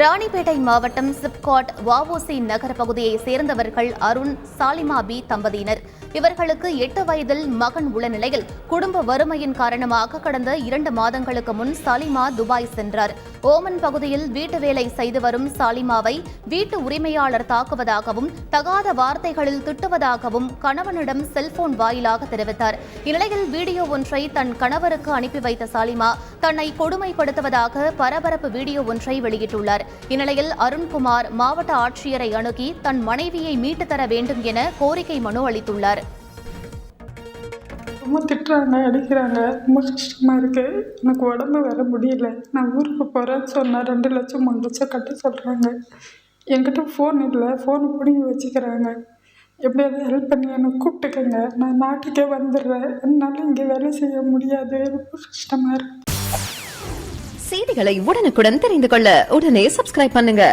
ராணிப்பேட்டை மாவட்டம் சிப்காட் வஉசி நகர பகுதியை சேர்ந்தவர்கள் அருண் சாலிமா பி தம்பதியினர். இவர்களுக்கு 8 வயதில் மகன் உள்ள நிலையில் குடும்ப வறுமையின் காரணமாக கடந்த 2 மாதங்களுக்கு முன் சாலிமா துபாய் சென்றார். ஓமன் பகுதியில் வீட்டு வேலை செய்து வரும் சாலிமாவை வீட்டு உரிமையாளர் தாக்குவதாகவும் தகாத வார்த்தைகளில் திட்டுவதாகவும் கணவனிடம் செல்போன் வாயிலாக தெரிவித்தார். இந்நிலையில் வீடியோ ஒன்றை தன் கணவருக்கு அனுப்பி வைத்த சாலிமா தன்னை கொடுமைப்படுத்துவதாக பரபரப்பு வீடியோ ஒன்றை வெளியிட்டுள்ளார். இந்நிலையில் அருண்குமார் மாவட்ட ஆட்சியரை அணுகி தன் மனைவியை மீட்டு தர வேண்டும் என கோரிக்கை மனு அளித்துள்ளார். ரொம்ப திட்டுறாங்க, அடிக்கிறாங்க. ரொம்ப கஷ்டமாக இருக்குது. எனக்கு உடம்பு வர முடியல. நான் ஊருக்கு போகிறேன்னு சொன்னால் 2 லட்சம் 3 லட்சம் கட்ட சொல்கிறாங்க. என்கிட்ட ஃபோன் இல்லை, ஃபோனை பிடிங்கி வச்சுக்கிறாங்க. எப்படியாவது ஹெல்ப் பண்ணி எனக்கு கூப்பிட்டுக்கங்க. நான் நாட்டுக்கே வந்துடுறேன். என்னால் இங்கே வேலை செய்ய முடியாது. ரொம்ப கஷ்டமாக இருக்குது. செய்திகளை உடனுக்குடன் தெரிந்து கொள்ள உடனே சப்ஸ்கிரைப் பண்ணுங்க.